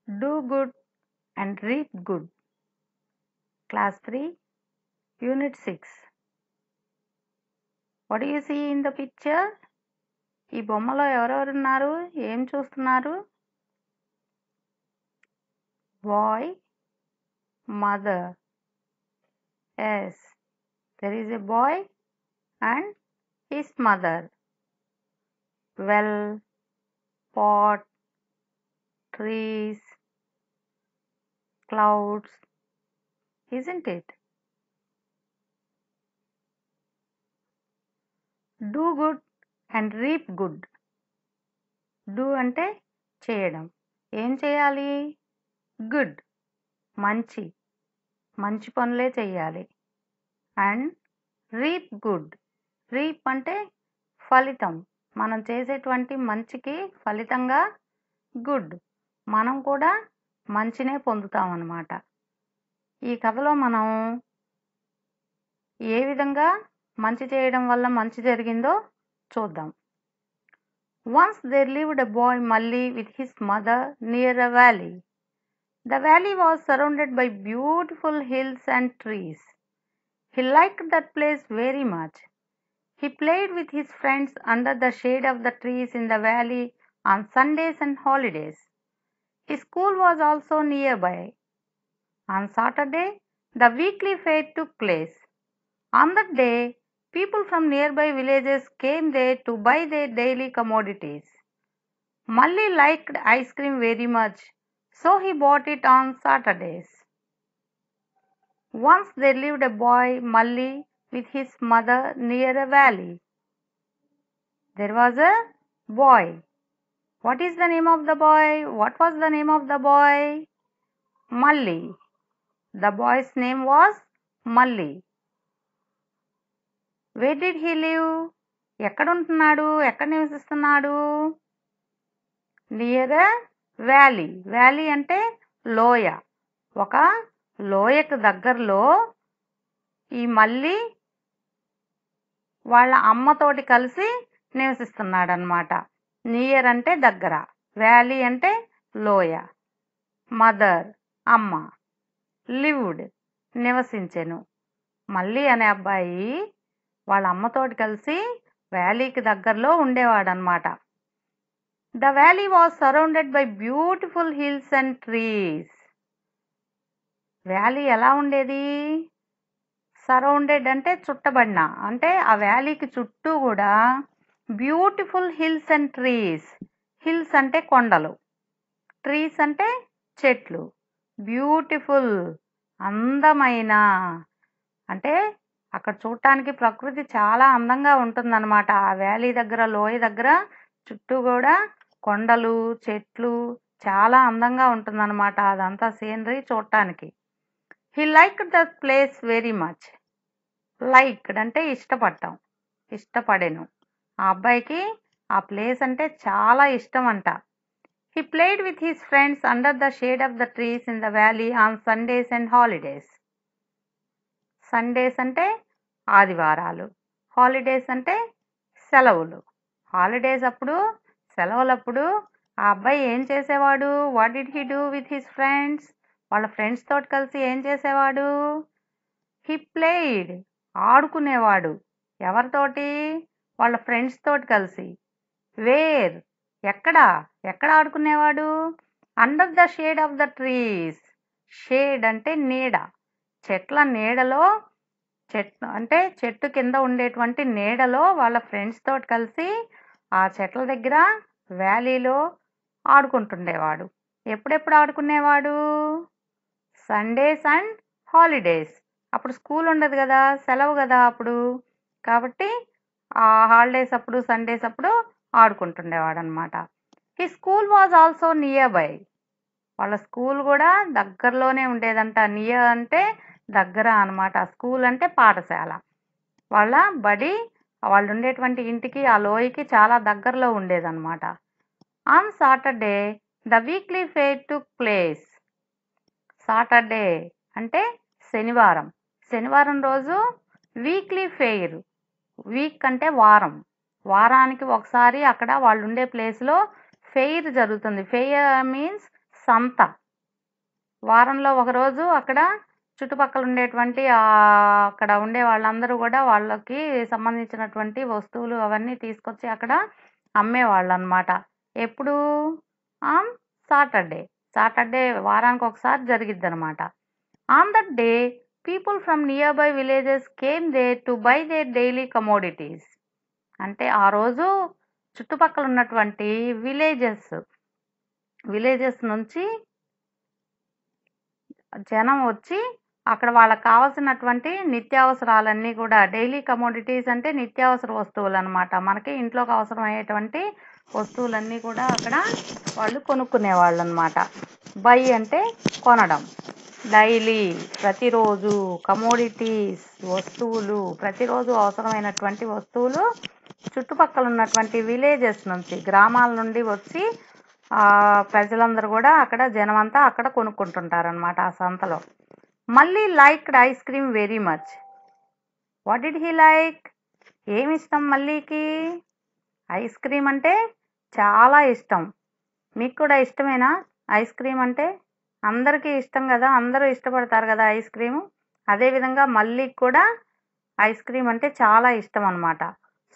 Do good and reap good. Class 3, Unit 6. What do you see in the picture? ఈ బొమ్మలో ఎవరెవరు ఉన్నారు? ఏం చూస్తున్నారు? Boy, mother. Yes, there is a boy and his mother. Well, pot, trees, clouds, isn't it? Do good and reap good. Do అంటే చేయడం. ఏం చేయాలి? గుడ్, మంచి మంచి పనులే చేయాలి. And reap good. రీప్ అంటే ఫలితం. మనం చేసేటువంటి మంచికి ఫలితంగా గుడ్, మనం కూడా మంచినే పొందుతాం అన్నమాట. ఈ కథలో మనం ఏ విధంగా మంచి చేయడం వల్ల మంచి జరిగిందో చూద్దాం. Once there lived a boy Malli with his mother near a valley. The valley was surrounded by beautiful hills and trees. He liked that place very much. He played with his friends under the shade of the trees in the valley on Sundays and holidays. His school was also nearby. On Saturday, the weekly fair took place. On that day, people from nearby villages came there to buy their daily commodities. Malli liked ice cream very much, so he bought it on Saturdays. Once there lived a boy Malli with his mother near a valley. There was a boy. What is the name of the boy? What was the name of the boy? Malli. The boy's name was Malli. Where did he live? ఎక్కడ ఉంటున్నాడు? ఎక్కడ నివసిస్తున్నాడు? Near ఎ valley. Valley అంటే లోయ. ఒక లోయకు దగ్గరలో ఈ మల్లి వాళ్ళ అమ్మతోటి కలిసి నివసిస్తున్నాడు అన్నమాట. నియర్ అంటే దగ్గర, వ్యాలీ అంటే లోయ. మదర్ అమ్మ, లివ్డ్ నివసించెను. మల్లి అనే అబ్బాయి వాళ్ళ అమ్మతోటి కలిసి వ్యాలీకి దగ్గరలో ఉండేవాడనమాట. The valley was surrounded by beautiful hills and trees. Valley ఎలా ఉండేది? సరౌండెడ్ అంటే చుట్టబడిన, అంటే ఆ వ్యాలీకి చుట్టూ కూడా beautiful hills and trees. Hills అంటే కొండలు, ట్రీస్ అంటే చెట్లు. బ్యూటిఫుల్ అందమైన, అంటే అక్కడ చూడటానికి ప్రకృతి చాలా అందంగా ఉంటుందన్నమాట. ఆ వ్యాలీ దగ్గర, లోయ దగ్గర చుట్టూ కూడా కొండలు, చెట్లు చాలా అందంగా ఉంటుందన్నమాట. అదంతా సీనరీ చూడటానికి. He liked the place very much. Liked అంటే ఇష్టపడటం, ఇష్టపడెను. ఆ అబ్బాయికి ఆ ప్లేస్ అంటే చాలా ఇష్టం అంట. He played with his friends under the shade of the trees in the valley on Sundays and holidays. Sundays అంటే ఆదివారాలు, హాలిడేస్ అంటే సెలవులు. హాలిడేస్ అప్పుడు, సెలవులప్పుడు ఆ అబ్బాయి ఏం చేసేవాడు? What did he do with his friends? వాళ్ళ ఫ్రెండ్స్ తోటి కలిసి ఏం చేసేవాడు? హీ ప్లేయిడ్ ఆడుకునేవాడు. ఎవరితోటి? వాళ్ళ ఫ్రెండ్స్ తోటి కలిసి. వేర్ ఎక్కడ? ఎక్కడ ఆడుకునేవాడు? Under the shade of the trees. Shade అంటే నీడ, చెట్ల నీడలో. చెట్లు అంటే చెట్టు కింద ఉండేటువంటి నీడలో వాళ్ళ ఫ్రెండ్స్ తోటి కలిసి ఆ చెట్ల దగ్గర వ్యాలీలో ఆడుకుంటుండేవాడు. ఎప్పుడెప్పుడు ఆడుకునేవాడు? Sundays and holidays. అప్పుడు స్కూల్ ఉండదు కదా, సెలవు కదా అప్పుడు. కాబట్టి ఆ హాలిడేస్ అప్పుడు, సండేస్ అప్పుడు ఆడుకుంటుండేవాడు అనమాట. ఈ school was also near by. వాళ్ళ స్కూల్ కూడా దగ్గరలోనే ఉండేదంట. నియర్ అంటే దగ్గర అనమాట. స్కూల్ అంటే పాఠశాల. వాళ్ళ బడి వాళ్ళు ఉండేటువంటి ఇంటికి, ఆ లోయకి చాలా దగ్గరలో ఉండేదన్నమాట. On Saturday the weekly fair took place. Saturday అంటే శనివారం. శనివారం రోజు వీక్లీ ఫెయిర్. వీక్ అంటే వారం. వారానికి ఒకసారి అక్కడ వాళ్ళు ఉండే ప్లేస్లో ఫెయిర్ జరుగుతుంది. ఫెయిర్ మీన్స్ సంత. వారంలో ఒకరోజు అక్కడ చుట్టుపక్కల ఉండేటువంటి అక్కడ ఉండే వాళ్ళందరూ కూడా వాళ్ళకి సంబంధించినటువంటి వస్తువులు అవన్నీ తీసుకొచ్చి అక్కడ అమ్మేవాళ్ళనమాట. ఎప్పుడు? On Saturday. సాటర్డే వారానికి ఒకసారి జరిగిద్దనమాట. On that day people from nearby villages came there to buy their daily commodities. అంటే ఆ రోజు చుట్టుపక్కల ఉన్నటువంటి విలేజెస్ నుంచి జనం వచ్చి అక్కడ వాళ్ళకి కావాల్సినటువంటి నిత్యావసరాలన్నీ కూడా డైలీ కమోడిటీస్ అంటే నిత్యావసర వస్తువులనమాట. మనకి ఇంట్లోకి అవసరమయ్యేటువంటి వస్తువులన్నీ కూడా అక్కడ వాళ్ళు కొనుక్కునేవాళ్ళనమాట. బై అంటే కొనడం. డైలీ ప్రతిరోజు కమోడిటీస్ వస్తువులు ప్రతిరోజు అవసరమైనటువంటి వస్తువులు చుట్టుపక్కల ఉన్నటువంటి విలేజెస్ నుంచి గ్రామాల నుండి వచ్చి ప్రజలందరూ కూడా అక్కడ జనమంతా అక్కడ కొనుక్కుంటుంటారనమాట ఆ సంతలో. మళ్ళీ liked ice cream very much. What did he like? ఏమి ఇష్టం మళ్ళీకి? ఐస్ క్రీమ్ అంటే చాలా ఇష్టం. మీకు కూడా ఇష్టమేనా ఐస్ క్రీమ్ అంటే? అందరికీ ఇష్టం కదా, అందరూ ఇష్టపడతారు కదా ఐస్ క్రీము. అదేవిధంగా మళ్ళీకి కూడా ఐస్ క్రీమ్ అంటే చాలా ఇష్టం అనమాట.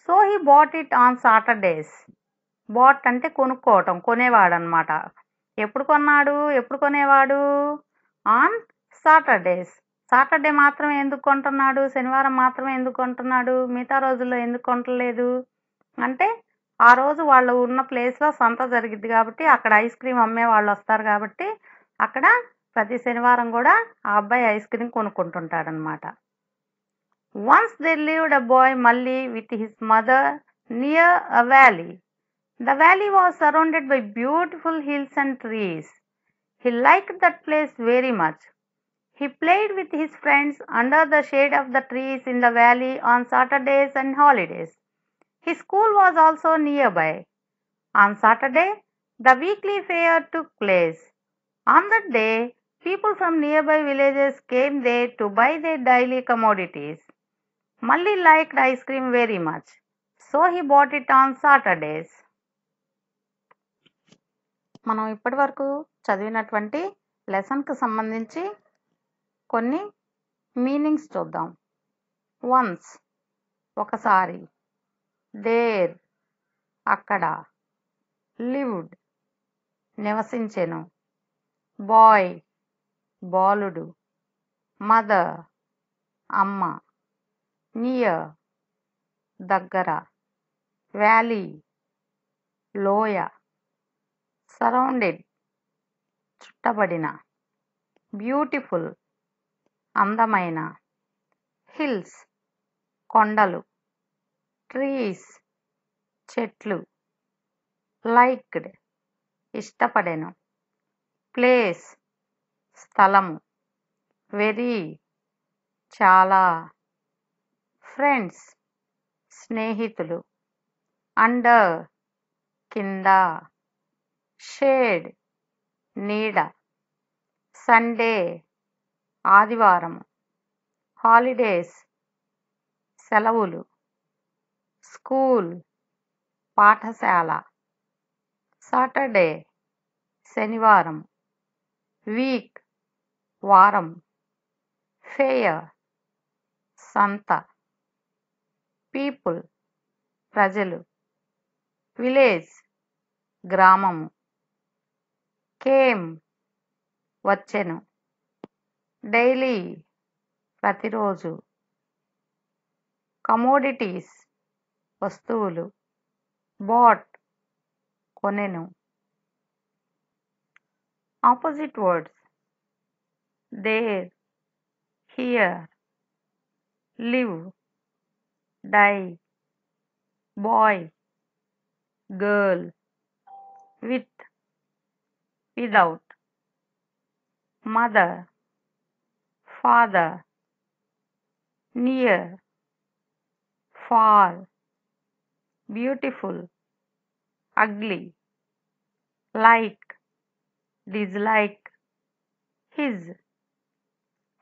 So he bought it on Saturdays. Bought అంటే కొనుక్కోవటం, కొనేవాడు అనమాట. ఎప్పుడు కొనేవాడు? On Saturdays. సాటర్డే మాత్రమే ఎందుకు కొంటున్నాడు? శనివారం మాత్రమే ఎందుకు కొంటున్నాడు? మిగతా రోజుల్లో ఎందుకు కొంటలేదు అంటే ఆ రోజు వాళ్ళు ఉన్న ప్లేస్లో సంత జరిగిద్ది కాబట్టి అక్కడ ఐస్ క్రీమ్ అమ్మే వాళ్ళు వస్తారు కాబట్టి అక్కడ ప్రతి శనివారం కూడా ఆ అబ్బాయి ఐస్ క్రీమ్ కొనుక్కుంటుంటాడనమాట. Once there lived a boy Malli with his mother near a valley. The valley was surrounded by beautiful hills and trees. He liked that place very much. He played with his friends under the shade of the trees in the valley on Saturdays and holidays. His school was also nearby. On Saturday, the weekly fair took place. On that day, people from nearby villages came there to buy their daily commodities. Malli liked ice cream very much, so he bought it on Saturdays. మనం ఇప్పటి వరకు చదివినటువంటి లెసన్కి సంబంధించి కొన్ని meanings చూద్దాం. Once ఒకసారి, there అక్కడ, lived నివసించెను, బాయ్ బాలుడు, మదర్ అమ్మ, నియర్ దగ్గర, వ్యాలీ లోయ, సరౌండెడ్ చుట్టబడిన, బ్యూటిఫుల్ అందమైన, హిల్స్ కొండలు, ట్రీస్ చెట్లు, లైక్డ్ ఇష్టపడెను, ప్లేస్ స్థలము, వెరీ చాలా, ఫ్రెండ్స్ స్నేహితులు, అండర్ కింద, షేడ్ నీడ, సండే ఆదివారం, హాలిడేస్ సెలవులు, స్కూల్ పాఠశాల, సాటర్డే శనివారం, వీక్ వారం, ఫెయిర్ సంత, పీపుల్ ప్రజలు, విలేజ్ గ్రామము, కేమ్ వచ్చెను, డైలీ ప్రతిరోజు, కమోడిటీస్ వస్తువులు, బాట్ కొనెను. Opposite words there, here, live, die, boy, girl, with, without, mother, father, near, far, beautiful, ugly, like, dislike, his,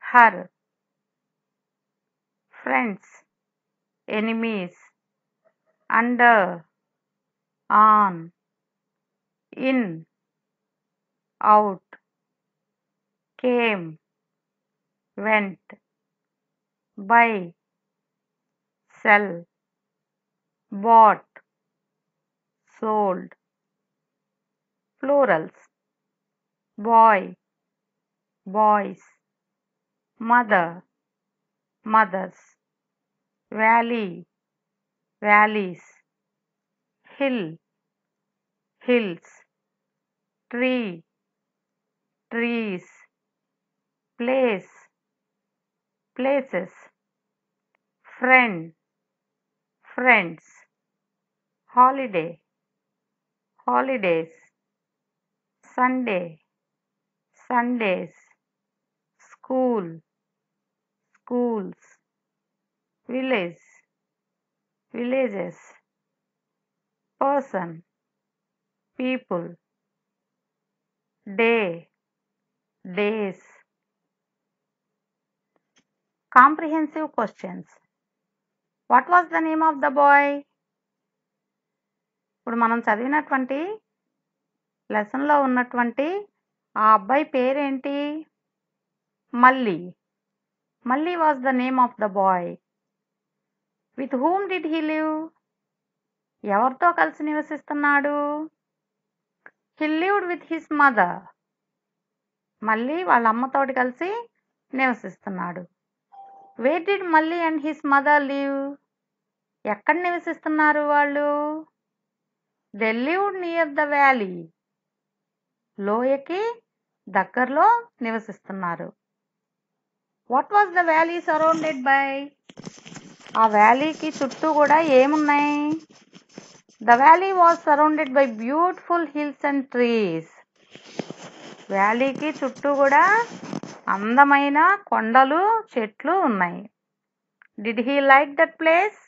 her, friends, enemies, under, on, in, out, came, went, buy, sell, bought, sold. Plurals: boy, boys, mother, mothers, valley, valleys, hill, hills, tree, trees, place, places, friend, friends, holiday, holidays, Sunday, Sundays, school, schools, village, villages, person, people, day, days. Comprehensive questions. What was the name of the boy? ఇప్పుడు మనం చదివినటువంటి లెసన్లో ఉన్నటువంటి ఆ అబ్బాయి పేరేంటి? Malli. Malli was the name of the boy. With whom did he live? ఎవరితో కలిసి నివసిస్తున్నాడు? He lived with his mother. Malli వాళ్ళ అమ్మతోటి కలిసి నివసిస్తున్నాడు. Where did Malli and his mother live? ఎక్కడ నివసిస్తున్నారు వాళ్ళు? They lived near the valley. లోయకి దగ్గరలో నివసిస్తున్నారు. What was the valley surrounded by? ఆ వ్యాలీకి చుట్టూ కూడా ఏమున్నాయి? The valley was surrounded by beautiful hills and trees. వ్యాలీకి చుట్టూ కూడా అందమైన కొండలు, చెట్లు ఉన్నాయి. Did he like that place?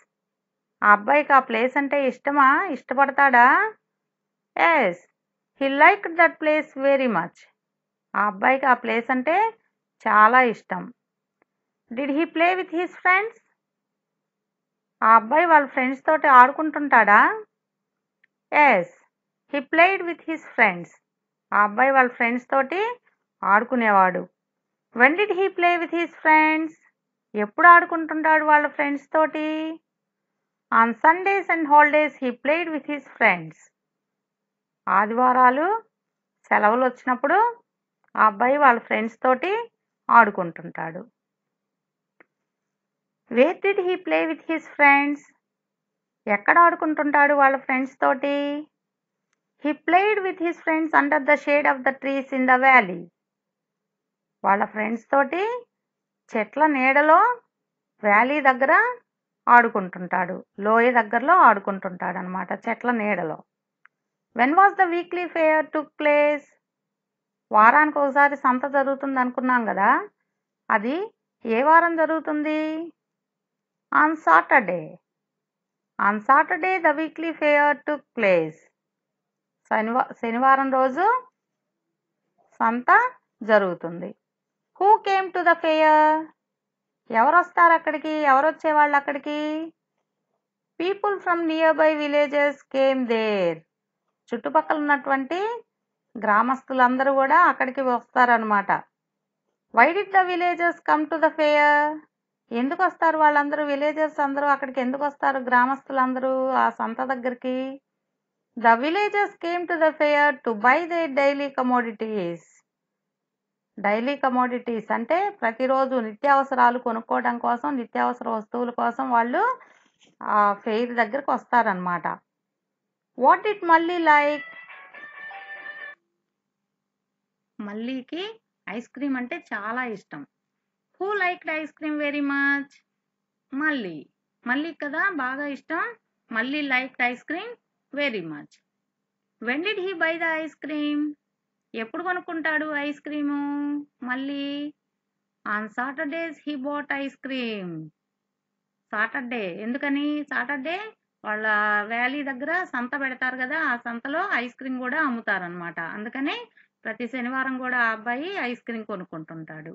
ఆ అబ్బాయికి ఆ ప్లేస్ అంటే ఇష్టమా? ఇష్టపడతాడా? Yes, he like that place very much. ఆ అబ్బాయికి ఆ ప్లేస్ అంటే చాలా ఇష్టం. Did he play with his friends? ఆ అబ్బాయి వాళ్ళ ఫ్రెండ్స్ తోటి ఆడుకుంటుంటాడా? Yes, he played with his friends. ఆ అబ్బాయి వాళ్ళ ఫ్రెండ్స్ తోటి ఆడుకునేవాడు. When did he play with his friends? ఎప్పుడు ఆడుకుంటుంటాడు వాళ్ళ ఫ్రెండ్స్ తోటి? On Sundays and holidays he played with his friends. ఆదివారాలు, సెలవులు వచ్చినప్పుడు ఆ అబ్బాయి వాళ్ళ ఫ్రెండ్స్ తోటి ఆడుకుంటుంటాడు. Where did he play with his friends? ఎక్కడ ఆడుకుంటుంటాడు వాళ్ళ ఫ్రెండ్స్ తోటి? He played with his friends under the shade of the trees in the valley. వాళ్ళ ఫ్రెండ్స్ తోటి చెట్ల నీడలో వ్యాలీ దగ్గర ఆడుకుంటుంటాడు. లోయ దగ్గరలో ఆడుకుంటుంటాడు అనమాట, చెట్ల నీడలో. When was the weekly fair took place? వారానికి ఒకసారి సంత జరుగుతుంది అనుకున్నాం కదా, అది ఏ వారం జరుగుతుంది? On Saturday. On Saturday the weekly fair took place. శనివారం రోజు సంత జరుగుతుంది. Who came to the fair? ఎవరు వస్తారు అక్కడికి? ఎవరు వచ్చేవాళ్ళు అక్కడికి? People from nearby villages came there. చుట్టుపక్కల ఉన్నటువంటి గ్రామస్తులందరూ కూడా అక్కడికి వస్తారనమాట. Why did the villages come to the fair? ఎందుకు వస్తారు వాళ్ళందరూ? విలేజెస్ అందరూ అక్కడికి ఎందుకు వస్తారు? గ్రామస్తులందరూ ఆ సంత దగ్గరికి. The villages came to the fair to buy their daily commodities. Daily commodities అంటే ప్రతిరోజు నిత్యావసరాలు కొనుక్కోవడం కోసం, నిత్యావసర వస్తువుల కోసం వాళ్ళు ఆ ఫెయిర్ దగ్గరకు వస్తారనమాట. వాట్ డిడ్ మళ్ళీ లైక్? మల్లీకి ఐస్ క్రీమ్ అంటే చాలా ఇష్టం. Who liked ice cream very much? మల్లీ. మల్లీ కదా బాగా ఇష్టం. మల్లీ liked ice cream very much. When did he buy the ice cream? ఎప్పుడు కొనుక్కుంటాడు ఐస్ క్రీము మళ్ళీ? On Saturdays he bought ice cream. Saturday. ఎందుకని? సాటర్డే వాళ్ళ వ్యాలీ దగ్గర సంత పెడతారు కదా, ఆ సంతలో ఐస్ క్రీమ్ కూడా అమ్ముతారనమాట. అందుకని ప్రతి శనివారం కూడా ఆ అబ్బాయి ఐస్ క్రీమ్ కొనుక్కుంటుంటాడు.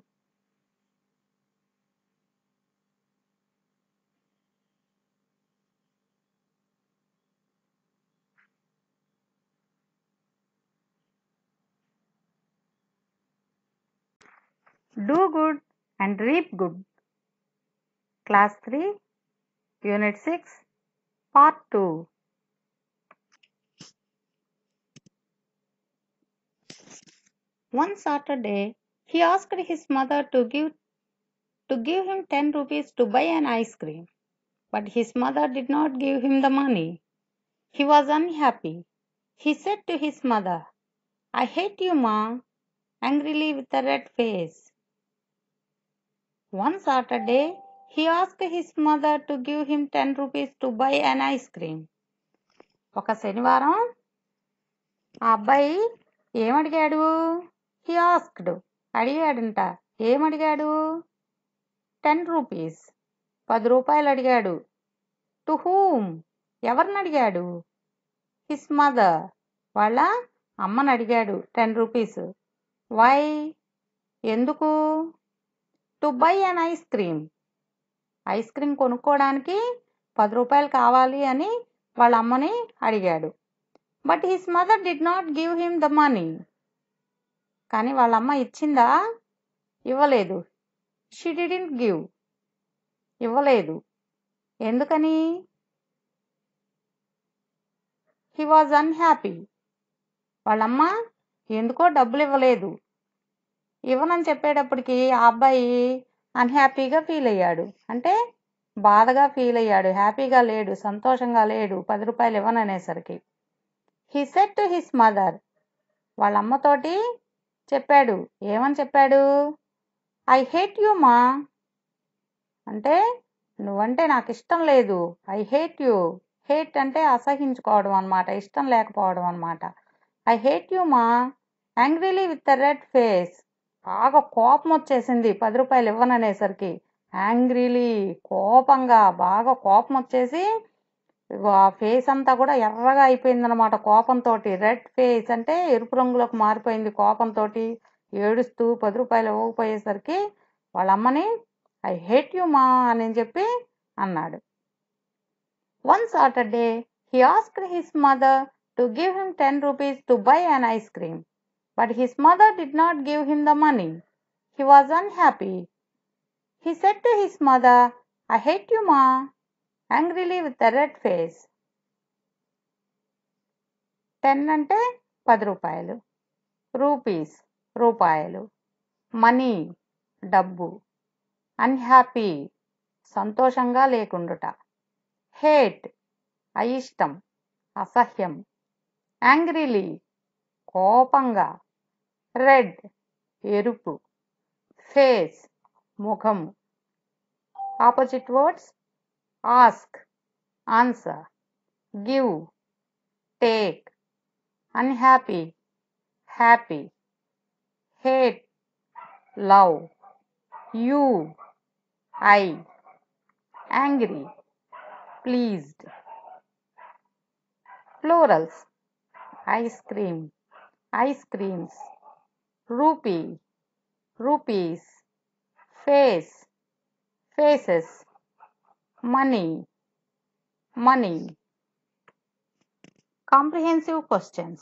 Do good and reap good. Class 3, Unit 6, Part 2. One Saturday, he asked his mother to give him 10 rupees to buy an ice cream. But his mother did not give him the money. He was unhappy. He said to his mother, "I hate you, Ma," angrily with a red face. One Saturday, he asked his mother to give him 10 rupees to buy an ice cream. ఒక శనివారం ఆ అబ్బాయి ఏమడిగాడు? He asked, అడిగాడంట. ఏమడిగాడు? 10 rupees, 10 రూపాయలు అడిగాడు. To whom, ఎవరిని అడిగాడు? హిస్ మదర్, వాళ్ళ అమ్మని అడిగాడు 10 రూపీస్. వై, ఎందుకు? To buy an ice cream, ice cream కొనుక్కోవడానికి 10 రూపాయలు కావాలి అని వాళ్ళ అమ్మని అడిగాడు. But his mother did not give him the money, కానీ వాళ్ళ అమ్మ ఇచ్చిందా? ఇవ్వలేదు. షీ డిడ్ంట్ గివ్, ఇవ్వలేదు. ఎందుకని? హీ వాజ్ అన్హ్యాపీ, వాళ్ళమ్మ ఎందుకో డబ్బులు ఇవ్వలేదు. ఇవ్వనని చెప్పేటప్పటికి ఆ అబ్బాయి అన్హ్యాపీగా ఫీల్ అయ్యాడు, అంటే బాధగా ఫీల్ అయ్యాడు, హ్యాపీగా లేడు, సంతోషంగా లేడు 10 రూపాయలు ఇవ్వననేసరికి. He said to his mother, వాళ్ళ అమ్మతోటి చెప్పాడు. ఏమని చెప్పాడు? ఐ హేట్ యూ మా, అంటే నువ్వంటే నాకు ఇష్టం లేదు. ఐ హేట్ యూ, హేట్ అంటే అసహించుకోవడం అనమాట, ఇష్టం లేకపోవడం అనమాట. ఐ హేట్ యూ మా, angrily with a red face, బాగా కోపం వచ్చేసింది 10 రూపాయలు ఇవ్వననేసరికి. యాంగ్రీలీ, కోపంగా, బాగా కోపం వచ్చేసి ఆ ఫేస్ అంతా కూడా ఎర్రగా అయిపోయిందనమాట కోపంతో. రెడ్ ఫేస్ అంటే ఎరుపు రంగులోకి మారిపోయింది కోపంతో. ఏడుస్తూ 10 రూపాయలు ఇవ్వకపోయేసరికి వాళ్ళ అమ్మని ఐ హేట్ యూ మా అని చెప్పి అన్నాడు. One Saturday he asked his mother to give him 10 rupees to buy an ice cream. But his mother did not give him the money. He was unhappy. He said to his mother, I hate you, Ma, angrily with a red face. 10 అంటే 10 రూపాయలు, rupees రూపాయలు, money డబ్బు, unhappy సంతోషంగా లేకుండుట, hate అయిష్టం అసహ్యం, angrily కోపంగా, red ఎరుపు, face ముఖము. Opposite words ask answer, give take, unhappy happy, hate love, you I, angry pleased. Plurals ice cream, ice creams, rupee, rupees, face, faces, money, money. Comprehensive questions.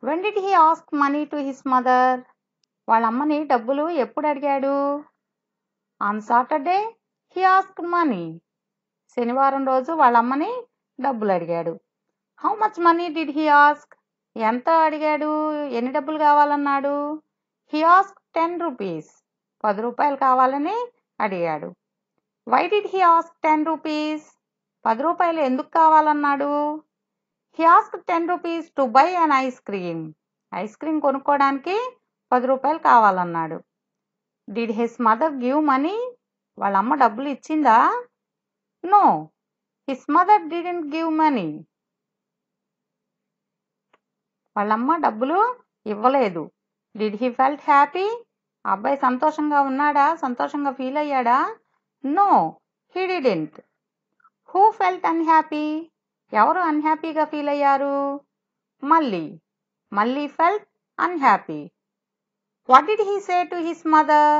When did he ask money to his mother? వాళ్ళ అమ్మని డబ్బులు ఎప్పుడు అడిగాడు? On Saturday he asked money. శనివారం రోజు వాళ్ళ అమ్మని డబ్బులు అడిగాడు. How much money did he ask? ఎంత అడిగాడు? ఎన్ని డబ్బులు కావాలన్నాడు? హీ ఆస్క్ 10 రూపీస్, 10 రూపాయలు కావాలని అడిగాడు. Why did he ask 10 rupees? 10 రూపాయలు ఎందుకు కావాలన్నాడు? He ask 10 rupees to buy an ice cream, ice cream కొనుక్కోవడానికి 10 రూపాయలు కావాలన్నాడు. Did his mother give money? వాళ్ళ అమ్మ డబ్బులు ఇచ్చిందా? No, his mother didn't give money. వాళ్ళమ్మ డబ్బులు ఇవ్వలేదు. Did he felt happy? అబ్బాయి సంతోషంగా ఉన్నాడా? సంతోషంగా ఫీల్ అయ్యాడా? No, he didn't. Who felt unhappy? ఎవరు అన్హ్యాపీగా ఫీల్ అయ్యారు? Malli felt unhappy. What did he say to his mother?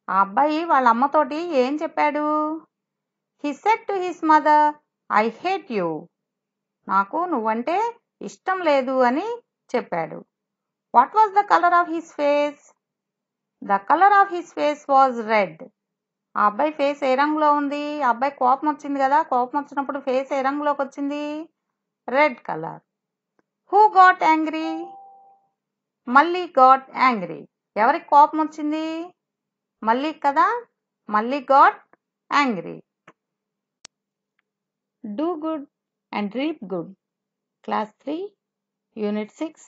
ఆ అబ్బాయి వాళ్ళ అమ్మతోటి ఏం చెప్పాడు? He said to his mother, I hate you, నాకు నువ్వంటే ఇష్టం లేదు అని చెప్పాడు. What was the colour of his face? The colour of his face was red. ఆ అబ్బాయి ఫేస్ ఏ రంగులో ఉంది? ఆ అబ్బాయి కోపం వచ్చింది కదా, కోపం వచ్చినప్పుడు ఫేస్ ఏ రంగులోకి వచ్చింది? Red colour. Who got angry? మళ్ళీ గాట్ యాంగ్రీ. ఎవరికి కోపం వచ్చింది? మళ్ళీ కదా, మళ్ళీ got angry. Do good and reap good. Class 3, unit 6,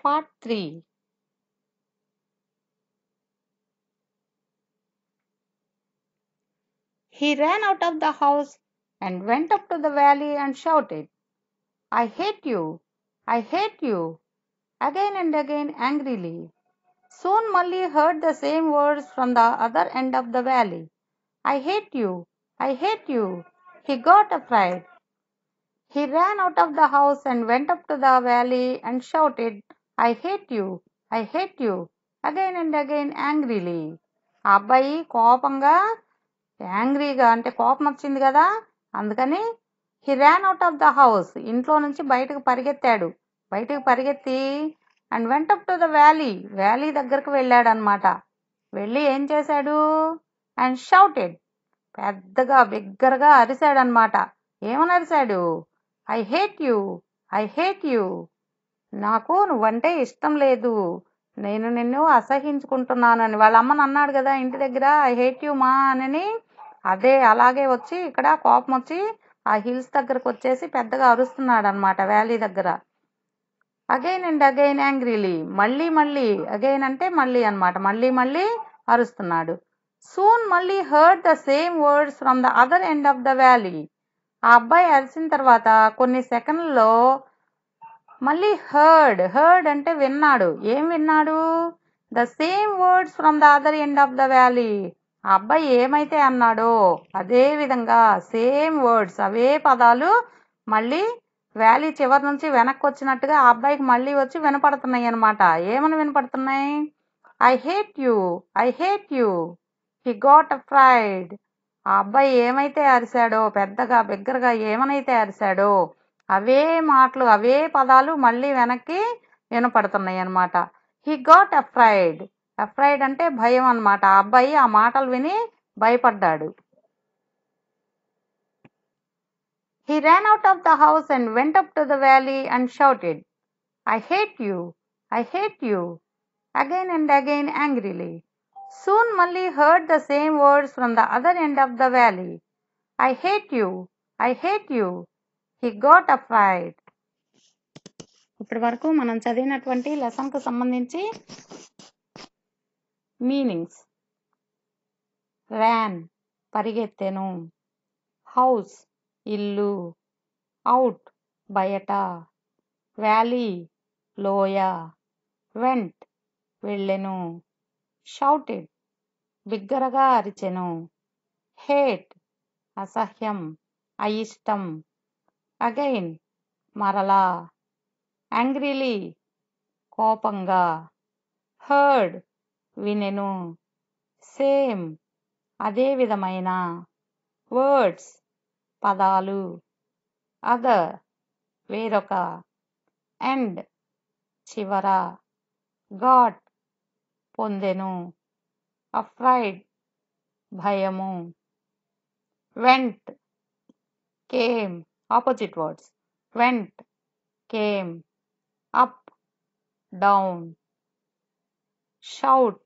part 3. He ran out of the house and went up to the valley and shouted, I hate you, I hate you, again and again angrily. Soon Malli heard the same words from the other end of the valley. I hate you, I hate you. He got afraid. He ran out of the house and went up to the valley and shouted, I hate you, I hate you, again and again angrily. ఆ అబ్బాయి కోపంగా, యాంగ్రీగా అంటే కోపం వచ్చింది కదా, అందుకని he ran out of the house, ఇంట్లో నుంచి బయటకు పరిగెత్తాడు. బయటకు పరిగెత్తి and went up to the valley, valley దగ్గరకు వెళ్ళాడు అనమాట. వెళ్ళి ఏం చేశాడు? అండ్ షౌటెడ్, పెద్దగా బిగ్గరగా అరిశాడు అనమాట. ఏమని అరిశాడు? I hate you, I hate you, నాకు నువ్వంటే ఇష్టం లేదు, నేను నిన్ను అసహించుకుంటున్నాను అని. వాళ్ళ అమ్మని అన్నాడు కదా ఇంటి దగ్గర, ఐ హేట్ యూ మా అని. అదే అలాగే వచ్చి ఇక్కడ కోపం వచ్చి ఆ హిల్స్ దగ్గరకు వచ్చేసి పెద్దగా అరుస్తున్నాడు అనమాట వ్యాలీ దగ్గర. అగైన్ అండ్ అగైన్ యాంగ్రీలీ, మళ్ళీ మళ్ళీ, అగైన్ అంటే మళ్ళీ అనమాట, మళ్ళీ మళ్ళీ అరుస్తున్నాడు. సూన్ మళ్ళీ heard the same words from the other end of the valley. ఆ అబ్బాయి అరిసిన తర్వాత కొన్ని సెకండ్లలో మళ్ళీ హర్డ్, హర్డ్ అంటే విన్నాడు. ఏం విన్నాడు? The same words from the other end of the valley. ఆ అబ్బాయి ఏమైతే అన్నాడో అదే విధంగా సేమ్ వర్డ్స్, అవే పదాలు మళ్ళీ వ్యాలీ చివరి నుంచి వెనక్కి వచ్చినట్టుగా ఆ అబ్బాయికి మళ్ళీ వచ్చి వినపడుతున్నాయి అనమాట. ఏమని వినపడుతున్నాయి? I hate you, I hate you, he got afraid. ఆ అబ్బాయి ఏమైతే అరిశాడో, పెద్దగా బిగ్గరగా ఏమనైతే అరిశాడో అవే మాటలు, అవే పదాలు మళ్ళీ వెనక్కి వినపడుతున్నాయి అనమాట. He got afraid. అఫ్రైడ్ అంటే భయం అనమాట. ఆ అబ్బాయి ఆ మాటలు విని భయపడ్డాడు. He ran out of the house and went up to the valley and shouted, I hate you, I hate you, again and again angrily. Soon Malli heard the same words from the other end of the valley. I hate you, I hate you. He got afraid. ఇప్పటి వరకు మనం చదివినటువంటి లెసన్కు సంబంధించి meanings. Ryan పరిగెత్తెను, house ఇల్లు, out బయట, valley లోయ, vent వెళ్ళెను, shouted బిగ్గరగా అరిచెను, హేట్ అసహ్యం అయిష్టం, అగైన్ మరలా, యాంగ్రీలీ కోపంగా, హర్డ్ వినెను, సేమ్ అదే విధమైన, వర్డ్స్ పదాలు, అదర్ వేరొక, ఎండ్ చివర, గాట్ పొందెను, అఫ్రైడ్ భయము, went came opposite words, went came, up down, shout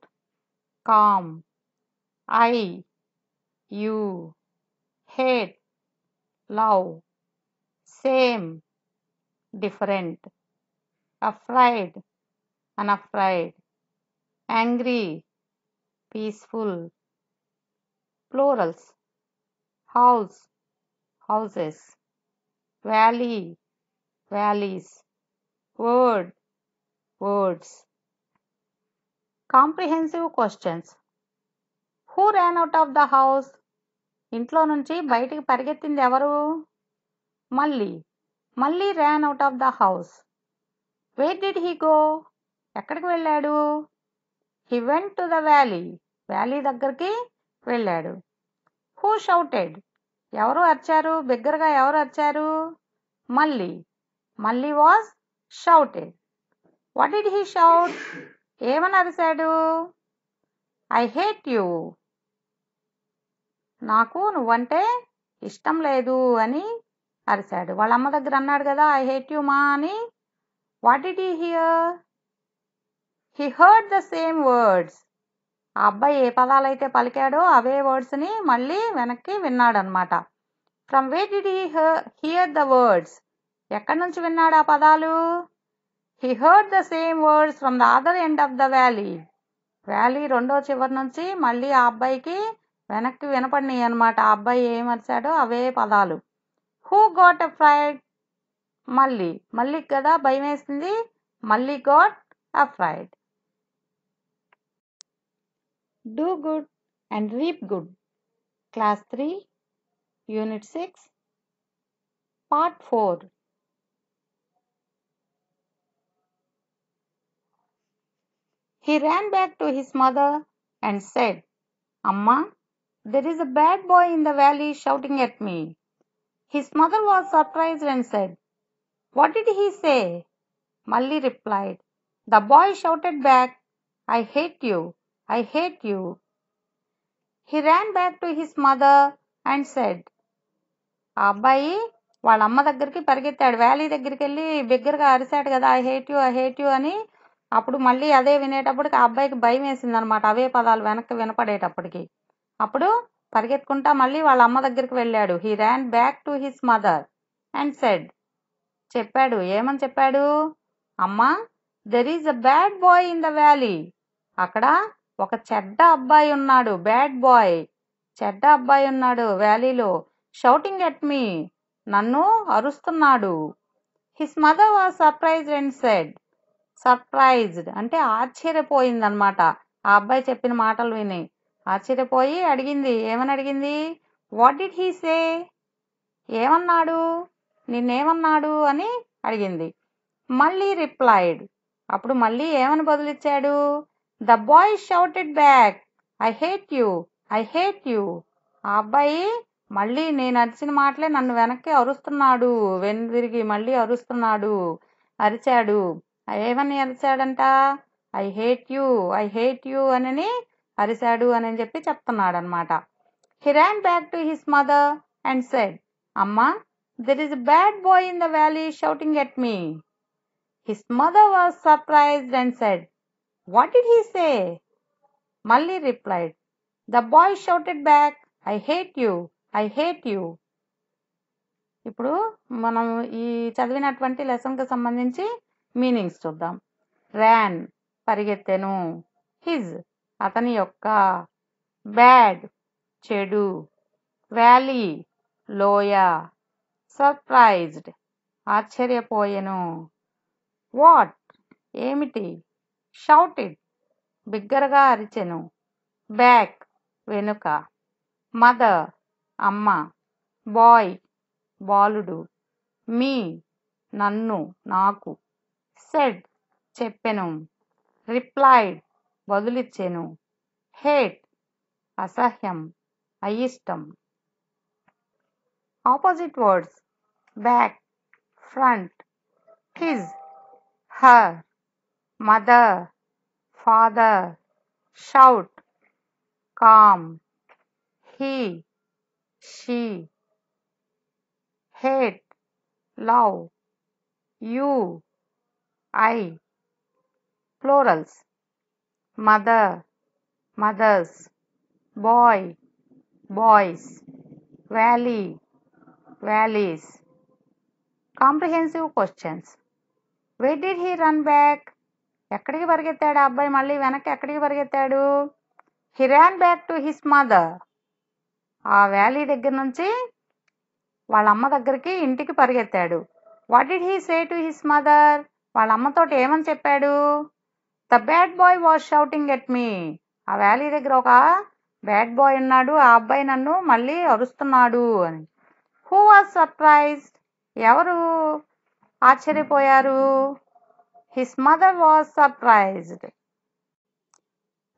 calm, I you, hate love, same different, afraid unafraid, angry peaceful. Plurals: house houses, valley valleys, word words. Comprehensive questions. Who ran out of the house? ఇంట్లో నుంచి బయటికి పరిగెత్తింది ఎవరు? మళ్ళీ. Malli ran out of the house. Wear did he go? ఎక్కడికి వెళ్ళాడు? He went to the valley. Valley దగ్గరికి వెళ్ళాడు. Who shouted? ఎవరు అరిచారు? బిగ్గరగా ఎవరు అరిచారు? మళ్ళీ. మళ్ళీ was shouted. What did he shout? ఏమని అరిశాడు? I hate you. నాకు నువ్వంటే ఇష్టం లేదు అని అరిశాడు. వాళ్ళ అమ్మ దగ్గర అన్నాడు కదా, ఐ హేట్ యూ మా అని. What did he hear? He heard the same words. ఆ అబ్బాయి ఏ పదాలైతే పలికాడో అవే వర్డ్స్ని మళ్ళీ వెనక్కి విన్నాడనమాట. From where did he hear the words? ఎక్కడి నుంచి విన్నాడు ఆ పదాలు? He heard the same words from the other end of the valley. Valley రెండో చివరి నుంచి మళ్ళీ ఆ అబ్బాయికి వెనక్కి వినపడినాయి అనమాట. ఆ అబ్బాయి ఏం అరిచాడో అవే పదాలు. Who got afraid? మళ్ళీ కదా భయం వేసింది. మళ్ళీ got afraid. Do good and reap good. Class 3 unit 6 part 4. He ran back to his mother and said, Amma, there is a bad boy in the valley shouting at me. His mother was surprised and said, What did he say? Malli replied, The boy shouted back, I hate you, I hate you. He ran back to his mother and said, ఆ అబ్బాయి వాళ్ళ అమ్మ దగ్గరికి పరిగెత్తాడు. Valley దగ్గరికి వెళ్ళి బిగ్గరగా అరిశాడు కదా, ఐ హేట్ యూ అని. అప్పుడు మళ్ళీ అదే వినేటప్పటికి ఆ అబ్బాయికి భయం వేసింది అనమాట, అవే పదాలు వెనక్కి వినపడేటప్పటికి. అప్పుడు పరిగెత్తుకుంటా మళ్ళీ వాళ్ళ అమ్మ దగ్గరికి వెళ్ళాడు. He Ryan back to his mother and said, చెప్పాడు. ఏమని చెప్పాడు? అమ్మా, there is a bad boy in the valley. అక్కడ ఒక చెడ్డ అబ్బాయి ఉన్నాడు. బ్యాడ్ బాయ్, చెడ్డ అబ్బాయి ఉన్నాడు వ్యాలీలో. షౌటింగ్ ఎట్ మీ, నన్ను అరుస్తున్నాడు. His mother was surprised and said, surprised అంటే ఆశ్చర్యపోయిందనమాట. ఆ అబ్బాయి చెప్పిన మాటలు విని ఆశ్చర్యపోయి అడిగింది. ఏమని అడిగింది? What did he say? ఏమన్నాడు, నిన్నేమన్నాడు అని అడిగింది. మళ్ళీ రిప్లైడ్, అప్పుడు మళ్ళీ ఏమని బదులిచ్చాడు? The boy shouted back, I hate you, I hate you. ఆ అబ్బాయి మళ్ళీ నేను అరిచిన మాటలే నన్ను వెనక్కి అరుస్తున్నాడు, వెనుదిరిగి మళ్ళీ అరుస్తున్నాడు, అరిచాడు. ఏమని అరిచాడంట? ఐ హేట్ యూ అని అరిశాడు అని చెప్పి చెప్తున్నాడు అనమాట. He ran back to his mother and said, అమ్మా, there is a bad boy in the valley shouting at me. His mother was surprised and said, what did he say? Malli replied, the boy shouted back, I hate you, I hate you. ఇప్పుడు మనం ఈ చదివినటువంటి లెసన్కి సంబంధించి meanings చూద్దాం. Ryan పరిగెత్తెను, his అతని యొక్క, bad చెడు, valley లోయ, సర్ప్రైజ్డ్ ఆశ్చర్యపోయెను, వాట్ ఏమిటి, షౌటెడ్ బిగ్గరగా అరిచెను, బ్యాక్ వెనుక, మదర్ అమ్మ, బాయ్ బాలుడు, మీ నన్ను నాకు, సెడ్ చెప్పెను, రిప్లైడ్ బదులిచ్చెను, హేట్ అసహ్యం అయిష్టం. Opposite words: back front, his her, mother father, shout calm, he she, hate love, you I. Plurals: mother mothers, boy boys, valley valleys. Comprehensive questions. Where did he run back? ఎక్కడికి పరిగెత్తాడు ఆ అబ్బాయి? మళ్ళీ వెనక్కి ఎక్కడికి పరిగెత్తాడు? He ran back to his mother. ఆ valley దగ్గర నుంచి వాళ్ళ అమ్మ దగ్గరికి ఇంటికి పరిగెత్తాడు. What did he say to his mother? వాళ్ళ అమ్మతోటి ఏమని చెప్పాడు? The bad boy was shouting at మీ. ఆ వ్యాలీ దగ్గర ఒక బ్యాడ్ బాయ్ ఉన్నాడు, ఆ అబ్బాయి నన్ను మళ్ళీ అరుస్తున్నాడు అని. Who was surprised? ఎవరు ఆశ్చర్యపోయారు? His mother was surprised.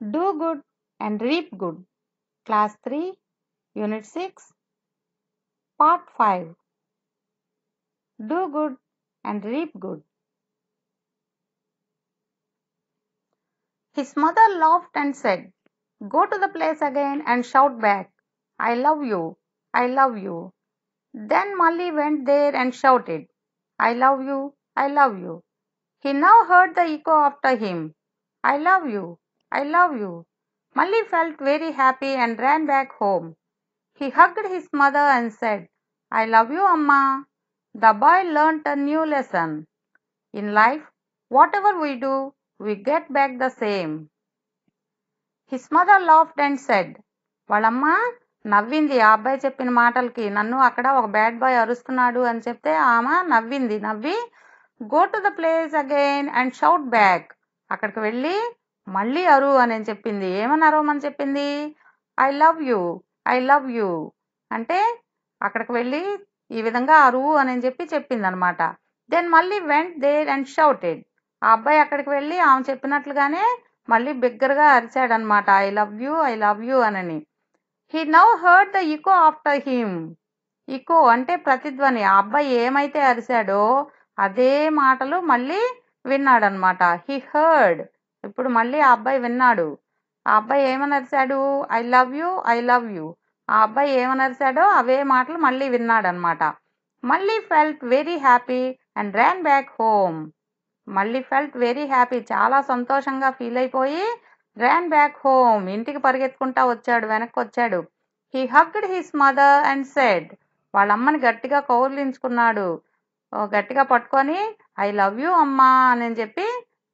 Do good and reap good. Class 3 unit 6 part 5. Do good and reap good. His mother laughed and said, Go to the place again and shout back, I love you, I love you. Then Malli went there and shouted, I love you, I love you. He now heard the echo after him. I love you, I love you. Malli felt very happy and ran back home. He hugged his mother and said, I love you, Amma. The boy learnt a new lesson. In life, whatever we do, we get back the same. His mother laughed and said, వాళ్ళమ్మ నవ్వింది ఆ అబ్బాయి చెప్పిన మాటలకి. నన్ను అక్కడ ఒక bad boy అరుస్తున్నాడు అని చెప్తే ఆమె నవ్వి go to the place again and shout back, అక్కడికి వెళ్ళి మళ్ళీ అరు అని చెప్పింది. ఏమని అరవమని చెప్పింది? I love you, I love you అంటే అక్కడికి వెళ్ళి ఈ విధంగా అరువు అని చెప్పి చెప్పింది అనమాట. దెన్ మళ్ళీ వెంట్ దేర్ అండ్ షౌటెడ్, ఆ అబ్బాయి అక్కడికి వెళ్ళి ఆమె చెప్పినట్లుగానే మళ్ళీ బిగ్గరగా అరిచాడనమాట, ఐ లవ్ యూ అనని. He now heard the echo after him. Echo అంటే ప్రతిధ్వని. ఆ అబ్బాయి ఏమైతే అరిచాడో అదే మాటలు మళ్ళీ విన్నాడనమాట. హీ హర్డ్, ఇప్పుడు మళ్ళీ ఆ అబ్బాయి విన్నాడు. ఆ అబ్బాయి ఏమని అరిచాడు? I love you, I love you. ఆ అబ్బాయి ఏమని అరిచాడో అవే మాటలు మళ్ళీ విన్నాడనమాట. మళ్ళీ felt very happy and ran back home. మళ్ళీ ఫెల్ట్ వెరీ హ్యాపీ, చాలా సంతోషంగా ఫీల్ అయిపోయి ర్యాన్ బ్యాక్ హోమ్, ఇంటికి పరిగెత్తుకుంటా వచ్చాడు, వెనక్కి వచ్చాడు. He hugged his mother and said, వాళ్ళ అమ్మని గట్టిగా కౌగిలించుకున్నాడు, గట్టిగా పట్టుకొని ఐ లవ్ యూ అమ్మా అని చెప్పి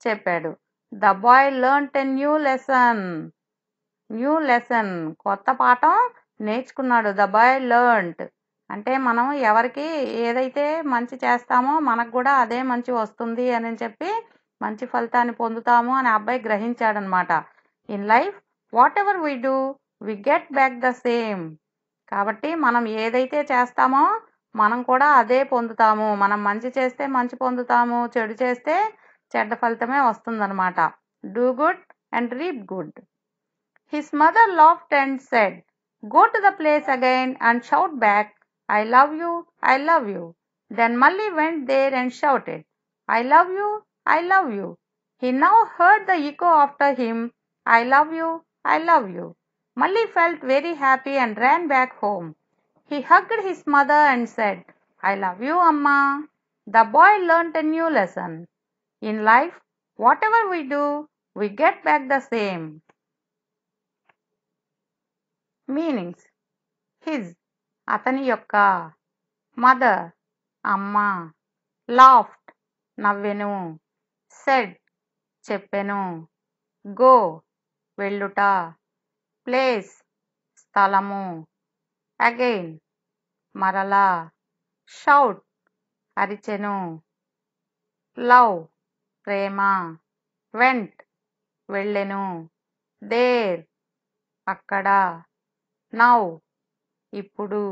చెప్పాడు. The boy learnt a new lesson, కొత్త పాఠం నేర్చుకున్నాడు. ద బాయ్ లెర్న్ట్ అంటే మనం ఎవరికి ఏదైతే మంచి చేస్తామో మనకు కూడా అదే మంచి వస్తుంది అని చెప్పి మంచి ఫలితాన్ని పొందుతాము అని అబ్బాయి గ్రహించాడనమాట. In life whatever we do we get back the same. కాబట్టి మనం ఏదైతే చేస్తామో మనం కూడా అదే పొందుతాము. మనం మంచి చేస్తే మంచి పొందుతాము, చెడు చేస్తే చెడ్డ ఫలితమే వస్తుందన్నమాట. Do good and reap good. His mother laughed and said, go to the place again and shout back, I love you, I love you. Then Malli went there and shouted, I love you, I love you. He now heard the echo after him, I love you, I love you. Malli felt very happy and ran back home. He hugged his mother and said, I love you, Amma. The boy learnt a new lesson. In life, whatever we do, we get back the same. Meanings. His అతని యొక్క, mother అమ్మ, laughed నవ్వెను, said చెప్పెను, go వెళ్ళుట, place స్థలము, again మరలా, shout అరిచెను, love ప్రేమ, వెంట్ వెళ్ళెను, దేర్ అక్కడ, నౌ ఇప్పుడు,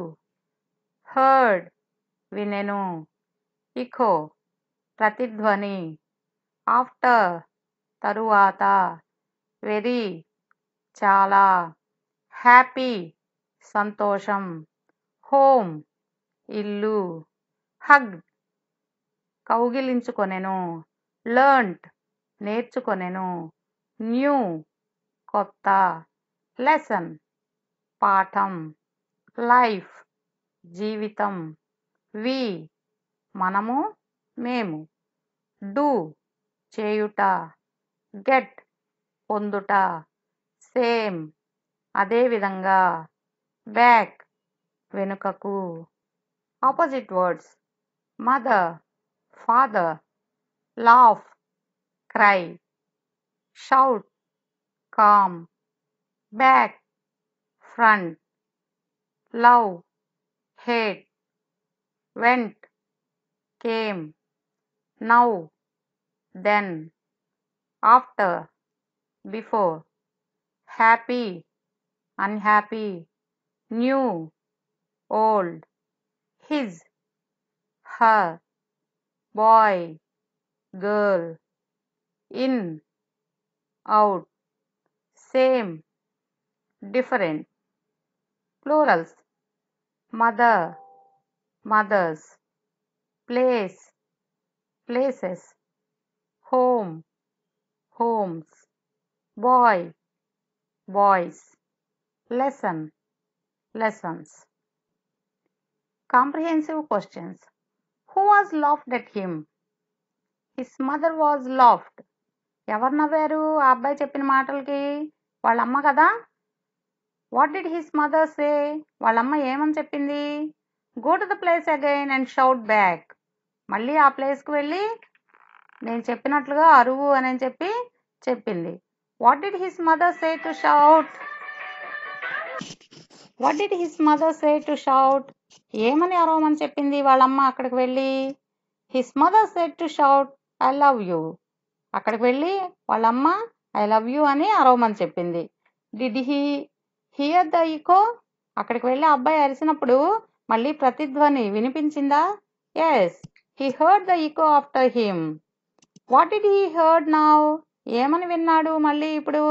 హర్డ్ వినెను, ఇకో ప్రతిధ్వని, ఆఫ్టర్ తరువాత, వెరీ చాలా, హ్యాపీ సంతోషం, హోమ్ ఇల్లు, హగ్ కౌగిలించుకొనెను, లెర్న్ట్ నేర్చుకొనెను, న్యూ కొత్త, లెసన్ పాఠం, లైఫ్ జీవితం, వి మనము మేము, డూ చేయుట, గెట్ పొందుట, సేమ్ అదేవిధంగా, బ్యాక్ వెనుకకు. Opposite words. Mother father, laugh cry, shout calm, back front, love hate, went came, now then, after before, happy unhappy, new old, his her, boy girl, in out, same different. Plurals. Mother mothers, place places, home homes, boy boys. Lesson, lessons. Comprehensive questions. Who was laughed at him? His mother was laughed. ఎవరు నవ్వారు ఆ అబ్బాయి చెప్పిన మాటలకి? వాళ్ళ అమ్మ కదా. What did his mother సే? వాళ్ళమ్మ ఏమని చెప్పింది? Go to the place again and shout back. మళ్ళీ ఆ ప్లేస్కి వెళ్ళి నేను చెప్పినట్లుగా అరువు అని చెప్పి చెప్పింది. What did his mother say to shout? What did his mother say to shout? ఏమని అరవమని చెప్పింది వాళ్ళమ్మ అక్కడికి వెళ్ళి? His mother said to shout I love you. అక్కడికి వెళ్ళి వాళ్ళమ్మ ఐ లవ్ యూ అని అరవమని చెప్పింది. Did he hear the echo? అక్కడికి వెళ్ళి అబ్బాయి అరిసినప్పుడు మళ్ళీ ప్రతిధ్వని వినిపించిందా? Yes, he heard the echo after him. What did he heard now? ఏమని విన్నాడు మళ్ళీ ఇప్పుడు?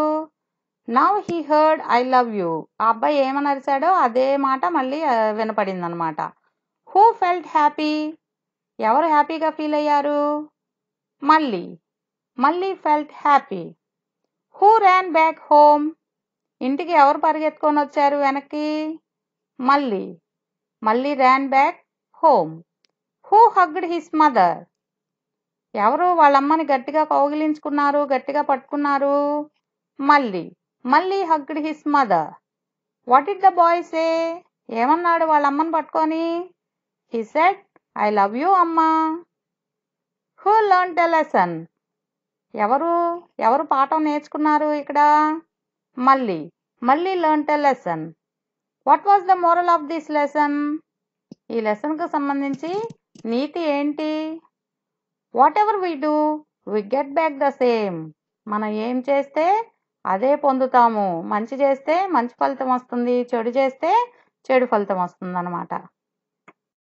Now he heard I love you. ఆ అబ్బాయి ఏమని అరిచాడో అదే మాట మళ్ళీ వినపడింది అనమాట. Who felt happy? ఎవరు హ్యాపీగా ఫీల్ అయ్యారు? Malli, Malli felt happy. Who ran back home? ఇంటికి ఎవరు పరిగెత్తుకొని వచ్చారు వెనక్కి? Malli, Malli ran back home. Who hugged his mother? ఎవరు వాళ్ళమ్మని గట్టిగా కౌగిలించుకున్నారు, గట్టిగా పట్టుకున్నారు? Malli, Malli hugged his mother. What did the boy say? ఏమన్నాడు వాళ్ళమ్మని పట్టుకొని? He said I love you అమ్మా. Who learned a lesson? ఎవరు ఎవరు పాఠం నేర్చుకున్నారు ఇక్కడ? మళ్ళీ, మళ్ళీ learned a lesson. What was the moral of this lesson? ఈ లెసన్కు సంబంధించి నీతి ఏంటి? Whatever we do we get back the same. మనం ఏం చేస్తే అదే పొందుతాము. మంచి చేస్తే మంచి ఫలితం వస్తుంది, చెడు చేస్తే చెడు ఫలితం వస్తుంది అన్నమాట.